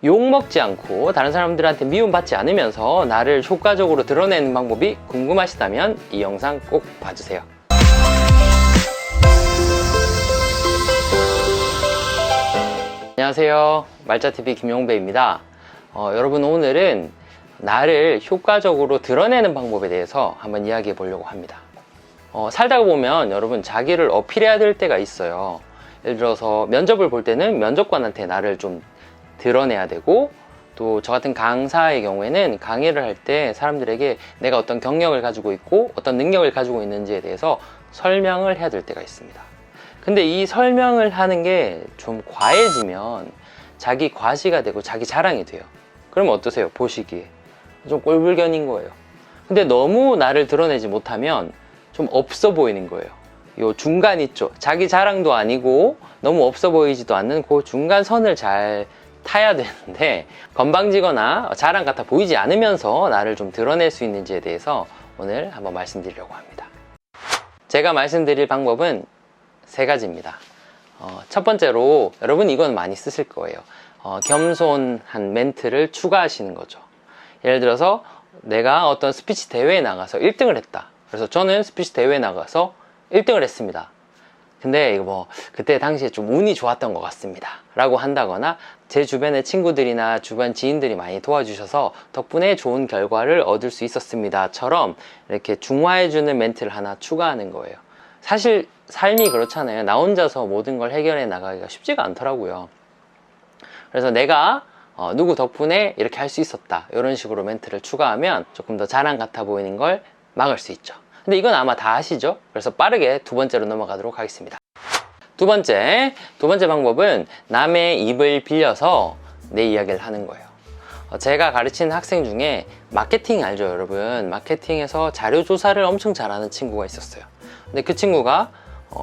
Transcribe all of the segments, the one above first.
욕먹지 않고 다른 사람들한테 미움받지 않으면서 나를 효과적으로 드러내는 방법이 궁금하시다면 이 영상 꼭 봐주세요. 안녕하세요, 말자TV 김용배입니다. 여러분, 오늘은 나를 효과적으로 드러내는 방법에 대해서 한번 이야기해 보려고 합니다. 살다가 보면 여러분, 자기를 어필해야 될 때가 있어요. 예를 들어서 면접을 볼 때는 면접관한테 나를 좀 드러내야 되고, 또 저 같은 강사의 경우에는 강의를 할 때 사람들에게 내가 어떤 경력을 가지고 있고 어떤 능력을 가지고 있는지에 대해서 설명을 해야 될 때가 있습니다. 근데 이 설명을 하는 게 좀 과해지면 자기 과시가 되고 자기 자랑이 돼요. 그러면 어떠세요? 보시기에 좀 꼴불견인 거예요. 근데 너무 나를 드러내지 못하면 좀 없어 보이는 거예요. 요 중간 있죠? 자기 자랑도 아니고 너무 없어 보이지도 않는 그 중간 선을 잘 타야 되는데, 건방지거나 자랑 같아 보이지 않으면서 나를 좀 드러낼 수 있는지에 대해서 오늘 한번 말씀드리려고 합니다. 제가 말씀드릴 방법은 세 가지입니다. 첫 번째로, 여러분 이건 많이 쓰실 거예요. 겸손한 멘트를 추가하시는 거죠. 예를 들어서 내가 어떤 스피치 대회에 나가서 1등을 했다. 그래서 저는 스피치 대회에 나가서 1등을 했습니다. 근데 이거 그때 당시에 좀 운이 좋았던 것 같습니다 라고 한다거나, 제 주변의 친구들이나 주변 지인들이 많이 도와주셔서 덕분에 좋은 결과를 얻을 수 있었습니다 처럼 이렇게 중화해주는 멘트를 하나 추가하는 거예요. 사실 삶이 그렇잖아요. 나 혼자서 모든 걸 해결해 나가기가 쉽지가 않더라고요. 그래서 내가 누구 덕분에 이렇게 할 수 있었다, 이런 식으로 멘트를 추가하면 조금 더 자랑 같아 보이는 걸 막을 수 있죠. 근데 이건 아마 다 아시죠? 그래서 빠르게 두 번째로 넘어가도록 하겠습니다. 두 번째 방법은 남의 입을 빌려서 내 이야기를 하는 거예요. 제가 가르치는 학생 중에 마케팅 알죠, 여러분? 마케팅에서 자료조사를 엄청 잘하는 친구가 있었어요. 근데 그 친구가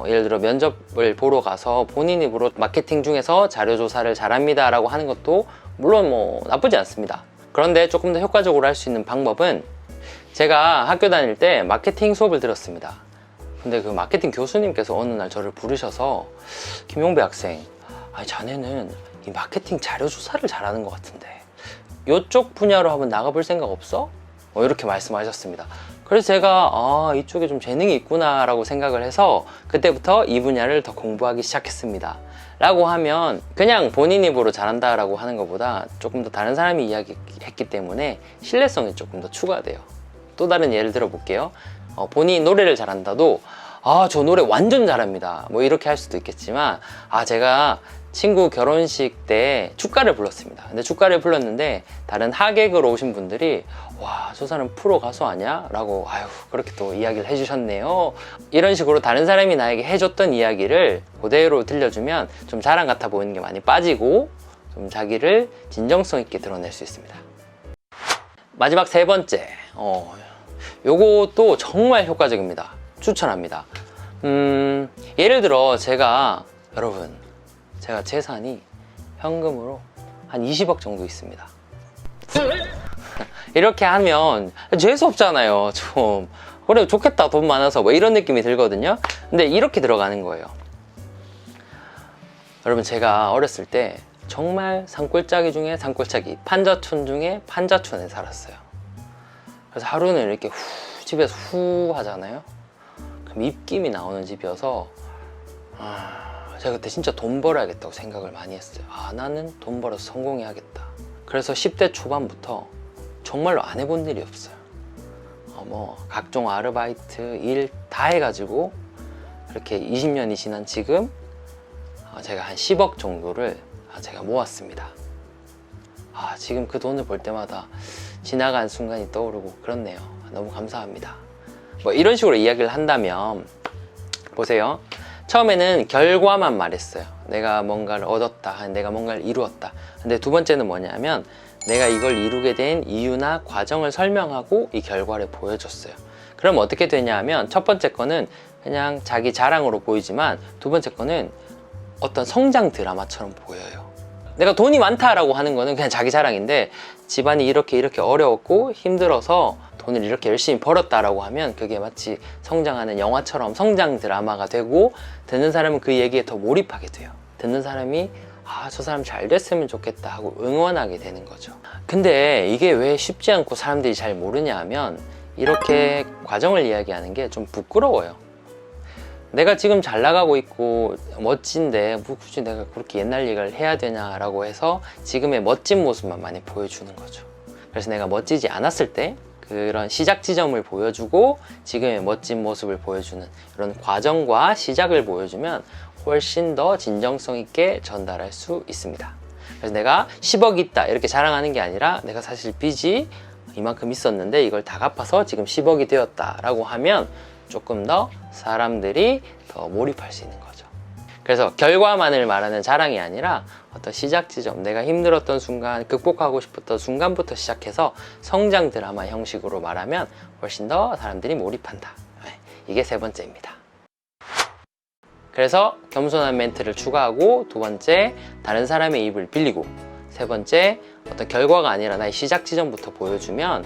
예를 들어 면접을 보러 가서 본인 입으로 마케팅 중에서 자료조사를 잘합니다 라고 하는 것도 물론 나쁘지 않습니다. 그런데 조금 더 효과적으로 할 수 있는 방법은, 제가 학교 다닐 때 마케팅 수업을 들었습니다. 근데 그 마케팅 교수님께서 어느 날 저를 부르셔서, 김용배 학생, 자네는 이 마케팅 자료 조사를 잘하는 것 같은데 이쪽 분야로 한번 나가볼 생각 없어? 이렇게 말씀하셨습니다. 그래서 제가 이쪽에 좀 재능이 있구나 라고 생각을 해서 그때부터 이 분야를 더 공부하기 시작했습니다 라고 하면, 그냥 본인 입으로 잘한다 라고 하는 것보다 조금 더 다른 사람이 이야기했기 때문에 신뢰성이 조금 더 추가돼요. 또 다른 예를 들어 볼게요. 본인이 노래를 잘한다도 저 노래 완전 잘합니다 이렇게 할 수도 있겠지만, 제가 친구 결혼식 때 축가를 불렀습니다. 근데 축가를 불렀는데 다른 하객으로 오신 분들이 와, 저 사람 프로 가수 아니야? 라고 그렇게 또 이야기를 해주셨네요. 이런 식으로 다른 사람이 나에게 해줬던 이야기를 그대로 들려주면 좀 자랑 같아 보이는 게 많이 빠지고 좀 자기를 진정성 있게 드러낼 수 있습니다. 마지막 세 번째, 요것도 정말 효과적입니다. 추천합니다. 예를 들어 여러분, 제가 재산이 현금으로 한 20억 정도 있습니다. 이렇게 하면 재수 없잖아요. 좀 그래, 좋겠다, 돈 많아서 이런 느낌이 들거든요. 근데 이렇게 들어가는 거예요. 여러분, 제가 어렸을 때 정말 산골짜기 중에 산골짜기, 판자촌 중에 판자촌에 살았어요. 그래서 하루는 이렇게 집에서 후 하잖아요. 그럼 입김이 나오는 집이어서 제가 그때 진짜 돈 벌어야겠다고 생각을 많이 했어요. 나는 돈 벌어서 성공해야겠다. 그래서 10대 초반부터 정말로 안 해본 일이 없어요. 각종 아르바이트 일 다 해가지고 이렇게 20년이 지난 지금 제가 한 10억 정도를 제가 모았습니다. 지금 그 돈을 볼 때마다 지나간 순간이 떠오르고 그렇네요. 너무 감사합니다. 이런 식으로 이야기를 한다면, 보세요. 처음에는 결과만 말했어요. 내가 뭔가를 얻었다, 내가 뭔가를 이루었다. 근데 두 번째는 뭐냐면, 내가 이걸 이루게 된 이유나 과정을 설명하고 이 결과를 보여줬어요. 그럼 어떻게 되냐면, 첫 번째 거는 그냥 자기 자랑으로 보이지만, 두 번째 거는 어떤 성장 드라마처럼 보여요. 내가 돈이 많다라고 하는 거는 그냥 자기 자랑인데, 집안이 이렇게 어려웠고 힘들어서 돈을 이렇게 열심히 벌었다라고 하면 그게 마치 성장하는 영화처럼 성장 드라마가 되고, 듣는 사람은 그 얘기에 더 몰입하게 돼요. 듣는 사람이 아, 저 사람 잘 됐으면 좋겠다 하고 응원하게 되는 거죠. 근데 이게 왜 쉽지 않고 사람들이 잘 모르냐 하면 이렇게 과정을 이야기하는 게 좀 부끄러워요. 내가 지금 잘 나가고 있고 멋진데 뭐 굳이 내가 그렇게 옛날 얘기를 해야 되냐라고 해서 지금의 멋진 모습만 많이 보여주는 거죠. 그래서 내가 멋지지 않았을 때 그런 시작 지점을 보여주고 지금의 멋진 모습을 보여주는 이런 과정과 시작을 보여주면 훨씬 더 진정성 있게 전달할 수 있습니다. 그래서 내가 10억 있다 이렇게 자랑하는 게 아니라 내가 사실 빚이 이만큼 있었는데 이걸 다 갚아서 지금 10억이 되었다 라고 하면 조금 더 사람들이 더 몰입할 수 있는 거죠. 그래서 결과만을 말하는 자랑이 아니라 어떤 시작 지점, 내가 힘들었던 순간, 극복하고 싶었던 순간부터 시작해서 성장 드라마 형식으로 말하면 훨씬 더 사람들이 몰입한다. 이게 세 번째입니다. 그래서 겸손한 멘트를 추가하고, 두 번째, 다른 사람의 입을 빌리고, 세 번째, 어떤 결과가 아니라 나의 시작 지점부터 보여주면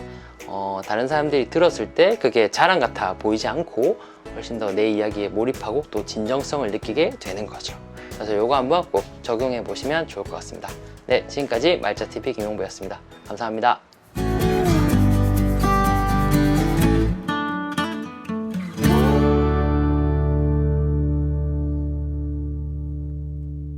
다른 사람들이 들었을 때 그게 자랑 같아 보이지 않고 훨씬 더 내 이야기에 몰입하고 또 진정성을 느끼게 되는 거죠. 그래서 이거 한번 꼭 적용해 보시면 좋을 것 같습니다. 네, 지금까지 말차TV 김용부였습니다. 감사합니다.